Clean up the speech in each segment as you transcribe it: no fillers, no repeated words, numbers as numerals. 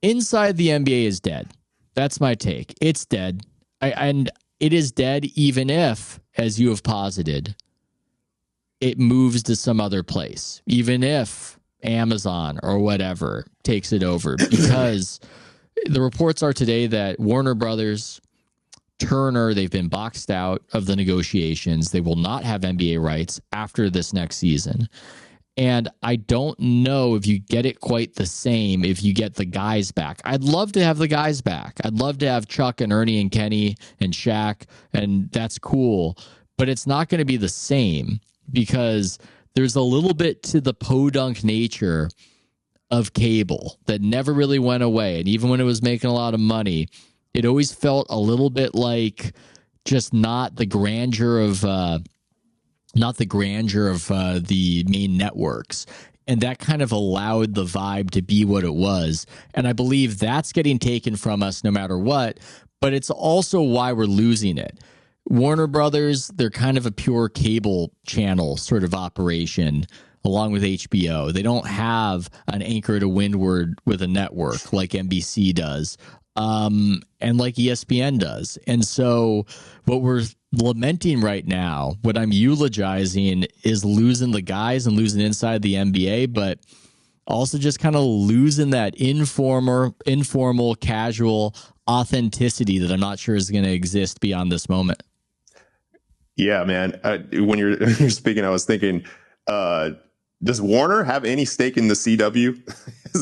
Inside the NBA is dead. That's my take. It's dead. And it is dead even if, as you have posited, it moves to some other place, even if Amazon or whatever takes it over, because the reports are today that Warner Brothers, Turner, they've been boxed out of the negotiations. They will not have NBA rights after this next season. And I don't know if you get it quite the same if you get the guys back. I'd love to have the guys back. I'd love to have Chuck and Ernie and Kenny and Shaq, and that's cool. But it's not going to be the same because there's a little bit to the podunk nature of cable that never really went away. And even when it was making a lot of money, it always felt a little bit like just not the grandeur of the main networks. And that kind of allowed the vibe to be what it was. And I believe that's getting taken from us no matter what, but it's also why we're losing it. Warner Brothers, they're kind of a pure cable channel sort of operation along with HBO. They don't have an anchor to windward with a network like NBC does, and like ESPN does. And so what we're lamenting right now, what I'm eulogizing, is losing the guys and losing inside the NBA, but also just kind of losing that informal, casual authenticity that I'm not sure is going to exist beyond this moment. Yeah, man. When you're speaking, I was thinking, does Warner have any stake in the CW?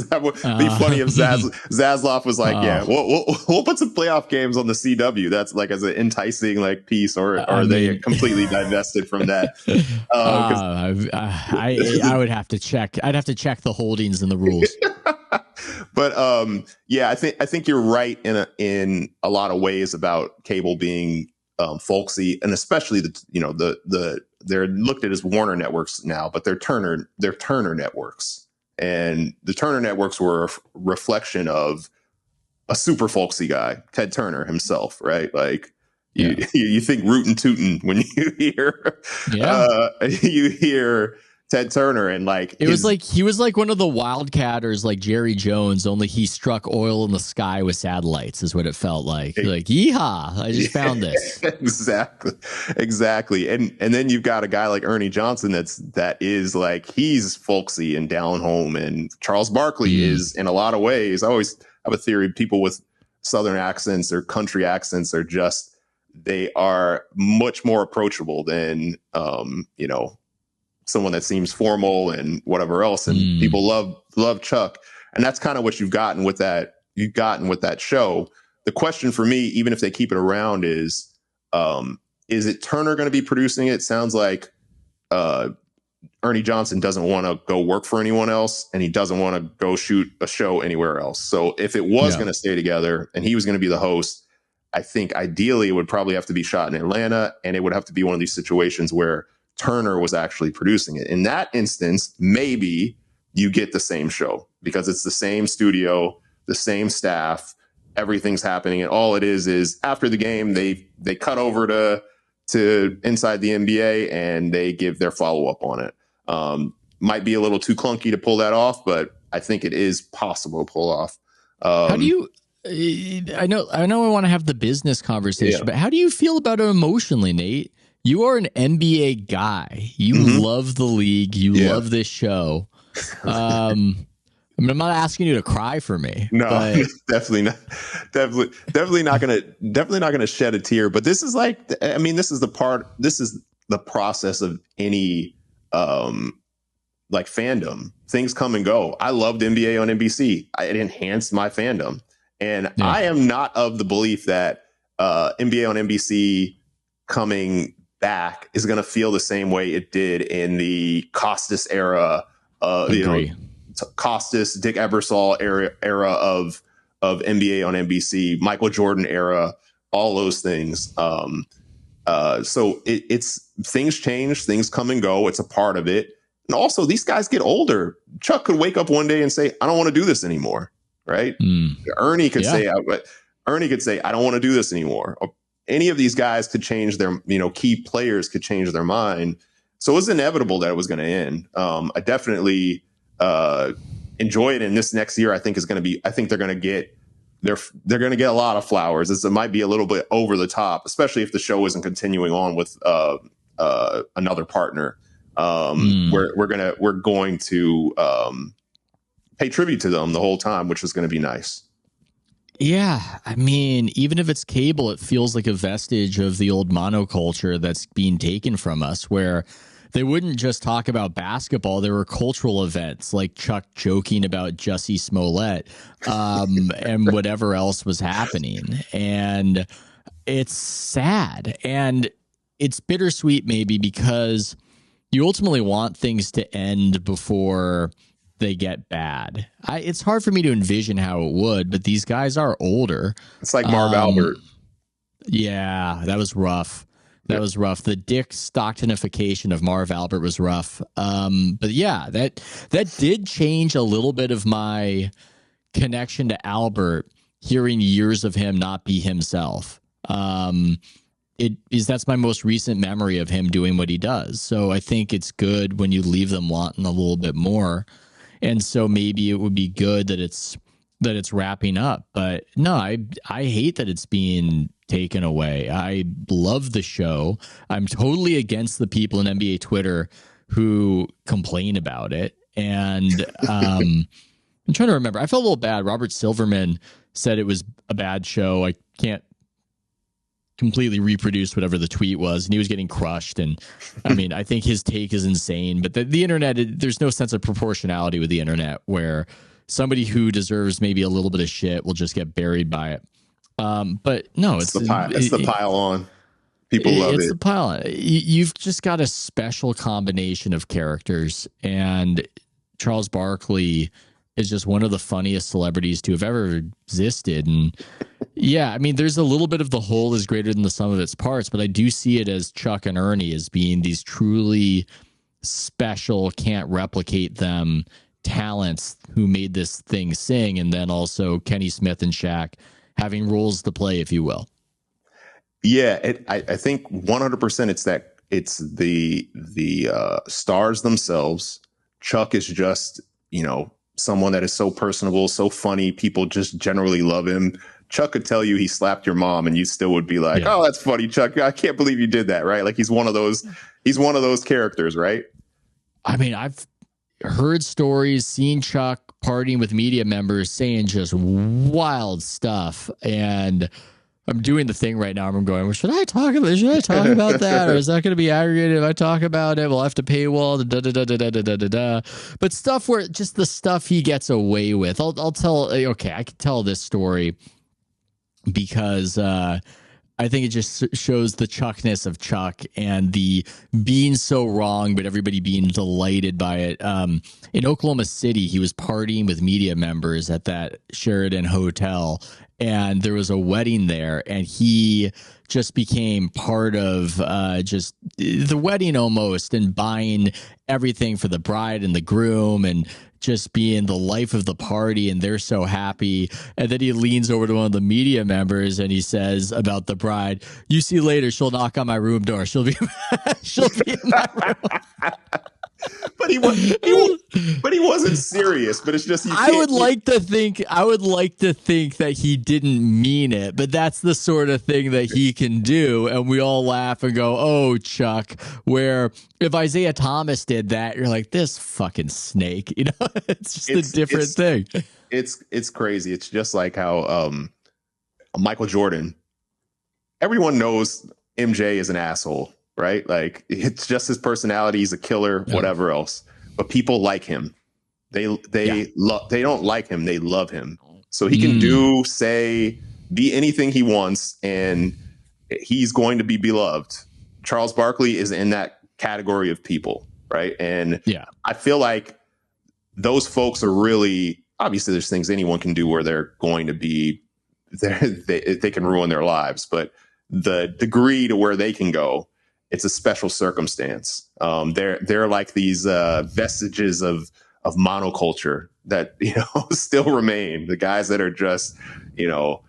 That would be funny if Zasloff was like, yeah, we'll put some playoff games on the CW. That's like as an enticing like piece, or are they completely divested from that? I would have to check. I'd have to check the holdings and the rules. But yeah, I think you're right in a lot of ways about cable being folksy, and especially they're looked at as Warner networks now, but they're Turner networks, and the Turner networks were a reflection of a super folksy guy, Ted Turner himself, right? Like you think rootin' tootin' when you hear Ted Turner, and like he was like one of the Wildcatters, like Jerry Jones, only he struck oil in the sky with satellites, is what it felt like. Like, yeehaw, I just found this. Exactly. And then you've got a guy like Ernie Johnson that is like, he's folksy and down home, and Charles Barkley is in a lot of ways. I always have a theory, people with Southern accents or country accents they are much more approachable than someone that seems formal and whatever else. And people love Chuck. And that's kind of what you've gotten with that show. The question for me, even if they keep it around, is it Turner going to be producing it? Sounds like Ernie Johnson doesn't want to go work for anyone else, and he doesn't want to go shoot a show anywhere else. So if it was going to stay together and he was going to be the host, I think ideally it would probably have to be shot in Atlanta, and it would have to be one of these situations where Turner was actually producing it. In that instance, maybe you get the same show because it's the same studio, the same staff, everything's happening. And all it is after the game, they cut over to Inside the NBA and they give their follow-up on it. Might be a little too clunky to pull that off, but I think it is possible to pull off. How do you, I know I want to have the business conversation, but how do you feel about it emotionally, Nate? You are an NBA guy. You love the league. You love this show. I'm not asking you to cry for me. No, but definitely not. Definitely not gonna shed a tear. But this is like, I mean, this is the process of any like fandom. Things come and go. I loved NBA on NBC. It enhanced my fandom, and I am not of the belief that NBA on NBC coming back is going to feel the same way it did in the Costas era, Costas, Dick Ebersol era of NBA on NBC, Michael Jordan era, all those things. So it's things change, things come and go. It's a part of it. And also these guys get older. Chuck could wake up one day and say, I don't want to do this anymore. Right. Ernie could say, I don't want to do this anymore. Any of these guys could change their, key players could change their mind. So it was inevitable that it was going to end. I definitely, enjoy it. And this next year, I think they're going to get, they're going to get a lot of flowers. It might be a little bit over the top, especially if the show isn't continuing on with another partner. We're going to pay tribute to them the whole time, which is going to be nice. Yeah, I mean, even if it's cable, it feels like a vestige of the old monoculture that's being taken from us, where they wouldn't just talk about basketball. There were cultural events like Chuck joking about Jussie Smollett and whatever else was happening. And it's sad. And it's bittersweet maybe because you ultimately want things to end before they get bad. It's hard for me to envision how it would, but these guys are older. It's like Marv Albert. Yeah, that was rough. That was rough. The Dick Stocktonification of Marv Albert was rough. But yeah, that did change a little bit of my connection to Albert, hearing years of him not be himself. That's my most recent memory of him doing what he does. So I think it's good when you leave them wanting a little bit more. And so maybe it would be good that it's wrapping up. But no, I hate that it's being taken away. I love the show. I'm totally against the people in NBA Twitter who complain about it. And I'm trying to remember. I felt a little bad. Robert Silverman said it was a bad show. I can't completely reproduce whatever the tweet was, and he was getting crushed. And I mean, I think his take is insane, but the internet, there's no sense of proportionality with the internet, where somebody who deserves maybe a little bit of shit will just get buried by it. But no, it's the pile on. People love it. It's the pile on. You've just got a special combination of characters, and Charles Barkley is just one of the funniest celebrities to have ever existed. And yeah, I mean, there's a little bit of the whole is greater than the sum of its parts, but I do see it as Chuck and Ernie as being these truly special, can't replicate them talents who made this thing sing. And then also Kenny Smith and Shaq having roles to play, if you will. Yeah, I think 100% it's the stars themselves. Chuck is just, someone that is so personable, so funny. People just generally love him. Chuck could tell you he slapped your mom and you still would be like, oh, that's funny, Chuck. I can't believe you did that. Right. Like he's one of those characters. Right. I mean, I've heard stories, seen Chuck partying with media members saying just wild stuff. And I'm doing the thing right now. I'm going, well, should I talk about that? Or is that going to be aggregated if I talk about it? We'll have to paywall. But stuff where just the stuff he gets away with. I'll tell. Okay, I can tell this story because I think it just shows the Chuckness of Chuck and the being so wrong, but everybody being delighted by it. In Oklahoma City, he was partying with media members at that Sheraton Hotel, and there was a wedding there, and he just became part of just the wedding almost, and buying everything for the bride and the groom, and just being the life of the party, and they're so happy. And then he leans over to one of the media members and he says about the bride, "You see later, she'll knock on my room door. She'll be in my room." But he wasn't serious. But it's just I would like to think that he didn't mean it, but that's the sort of thing that he can do, and we all laugh and go, "Oh, Chuck." Where if Isaiah Thomas did that, you're like, "This fucking snake," It's just a different thing. It's crazy. It's just like how Michael Jordan. Everyone knows MJ is an asshole. Right? Like it's just his personality. He's a killer, whatever else. But people like him. They don't like him. They love him. So he can be anything he wants, and he's going to be beloved. Charles Barkley is in that category of people. Right. And I feel like those folks are really, obviously there's things anyone can do where they're going to be they can ruin their lives, but the degree to where they can go, it's a special circumstance. They're like these vestiges of monoculture that still remain. The guys that are just you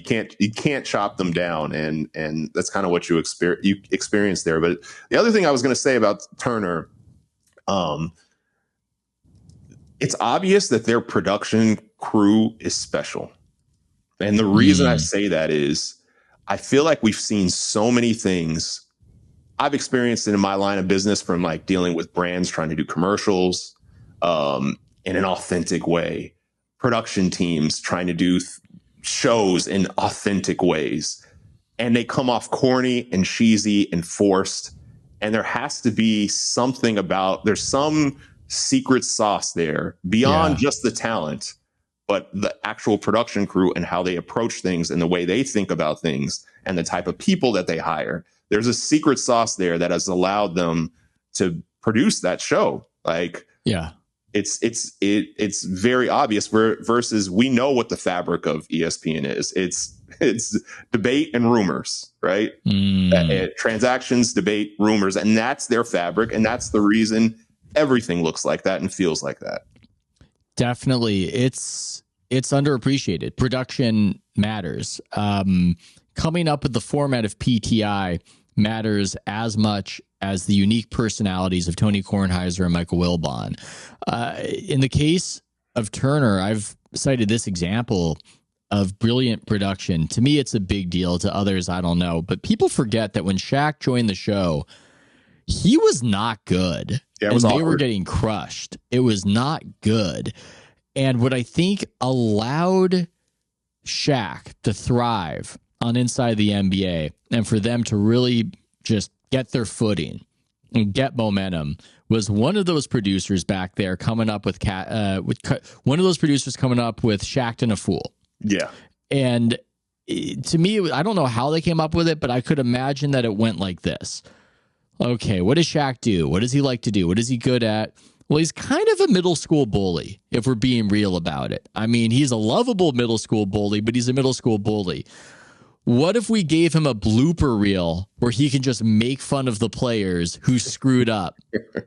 can't chop them down, and that's kind of what you experience there. But the other thing I was going to say about Turner, it's obvious that their production crew is special. And the reason I say that is I feel like we've seen so many things. I've experienced it in my line of business, from like dealing with brands trying to do commercials in an authentic way, production teams trying to do shows in authentic ways. And they come off corny and cheesy and forced. And there has to be something there's some secret sauce there beyond just the talent, but the actual production crew and how they approach things and the way they think about things and the type of people that they hire. There's a secret sauce there that has allowed them to produce that show. Like, it's very obvious. Versus we know what the fabric of ESPN is. It's debate and rumors, right? Transactions, debate, rumors, and that's their fabric, and that's the reason everything looks like that and feels like that. Definitely, it's underappreciated. Production matters. Coming up with the format of PTI matters as much as the unique personalities of Tony Kornheiser and Michael Wilbon. In the case of Turner, I've cited this example of brilliant production. To me, it's a big deal. To others, I don't know. But people forget that when Shaq joined the show, he was not good. Yeah, it was awkward. They were getting crushed. It was not good. And what I think allowed Shaq to thrive on Inside the NBA and for them to really just get their footing and get momentum was one of those producers back there coming up with one of those producers coming up with Shaqtin' a Fool. Yeah. And to me, I don't know how they came up with it, but I could imagine that it went like this. Okay, what does Shaq do? What does he like to do? What is he good at? Well, he's kind of a middle school bully, if we're being real about it. I mean, he's a lovable middle school bully, but he's a middle school bully. What if we gave him a blooper reel where he can just make fun of the players who screwed up? And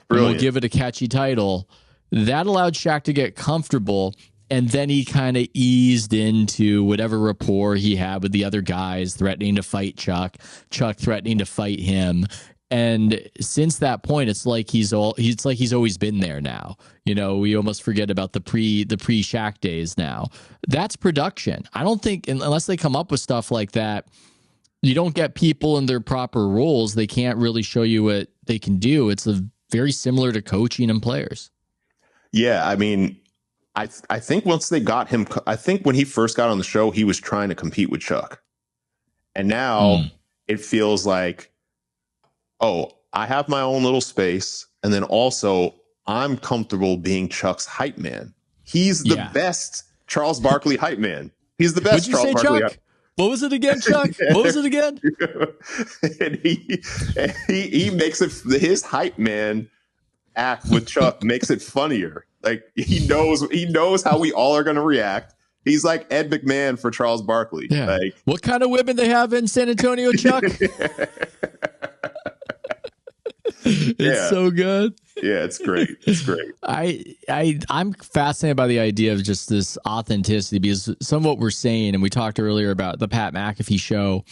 we'll give it a catchy title. That allowed Shaq to get comfortable, and then he kind of eased into whatever rapport he had with the other guys, threatening to fight Chuck threatening to fight him. And since that point, it's like he's always been there now. You know, we almost forget about the pre-Shaq days now. That's production. I don't think, unless they come up with stuff like that, you don't get people in their proper roles. They can't really show you what they can do. It's very similar to coaching and players. Yeah, I mean, I think once they got him, I think when he first got on the show, he was trying to compete with Chuck. And now it feels like, oh, I have my own little space. And then also I'm comfortable being Chuck's hype man. He's the best Charles Barkley hype man. He's the best Charles Barkley. Chuck? What was it again, Chuck? What was it again? And he makes it, his hype man act with Chuck makes it funnier. Like he knows how we all are going to react. He's like Ed McMahon for Charles Barkley. Yeah. Like, what kind of women they have in San Antonio, Chuck? It's so good. Yeah, it's great. It's great. I'm fascinated by the idea of just this authenticity, because some of what we're saying, and we talked earlier about the Pat McAfee show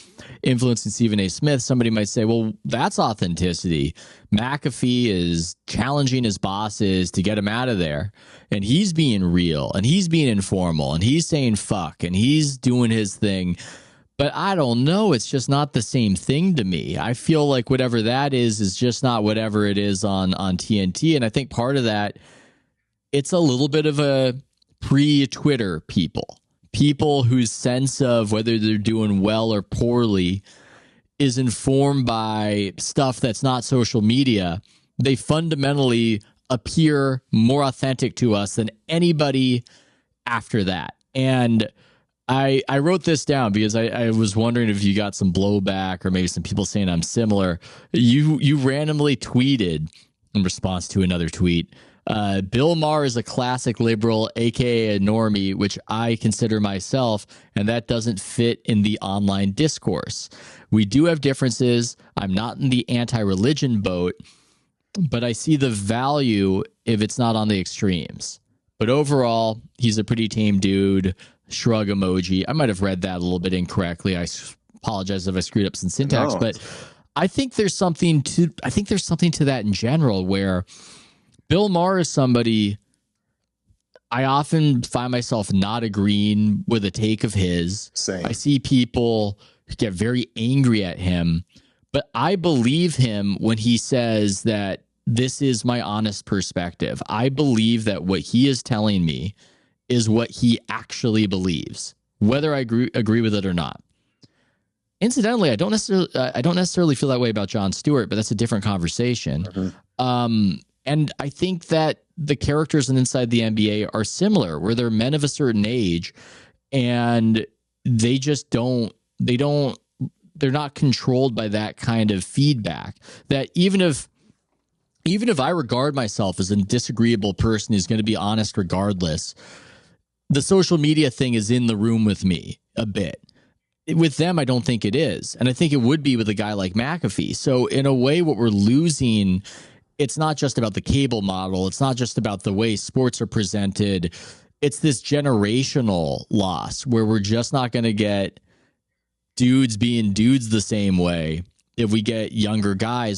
influencing Stephen A. Smith, somebody might say, well, that's authenticity. McAfee is challenging his bosses to get him out of there, and he's being real, and he's being informal, and he's saying fuck, and he's doing his thing. But I don't know. It's just not the same thing to me. I feel like whatever that is just not whatever it is on TNT. And I think part of that, it's a little bit of a pre-Twitter people whose sense of whether they're doing well or poorly is informed by stuff that's not social media. They fundamentally appear more authentic to us than anybody after that. And I wrote this down because I was wondering if you got some blowback or maybe some people saying I'm similar. You randomly tweeted in response to another tweet, Bill Maher is a classic liberal, aka a normie, which I consider myself, and that doesn't fit in the online discourse. We do have differences. I'm not in the anti-religion boat, but I see the value if it's not on the extremes. But overall, he's a pretty tame dude. Shrug emoji. I might have read that a little bit incorrectly. I apologize if I screwed up some syntax, but I think there's something to that in general, where Bill Maher is somebody I often find myself not agreeing with a take of his. Same. I see people get very angry at him, but I believe him when he says that this is my honest perspective. I believe that what he is telling me is what he actually believes, whether I agree with it or not. Incidentally, I don't necessarily feel that way about Jon Stewart, but that's a different conversation. And I think that the characters inside the NBA are similar, where they're men of a certain age, and they just they're not controlled by that kind of feedback. That even if I regard myself as a disagreeable person who's going to be honest regardless, the social media thing is in the room with me a bit. With them, I don't think it is. And I think it would be with a guy like McAfee. So in a way, what we're losing, it's not just about the cable model. It's not just about the way sports are presented. It's this generational loss where we're just not going to get dudes being dudes the same way if we get younger guys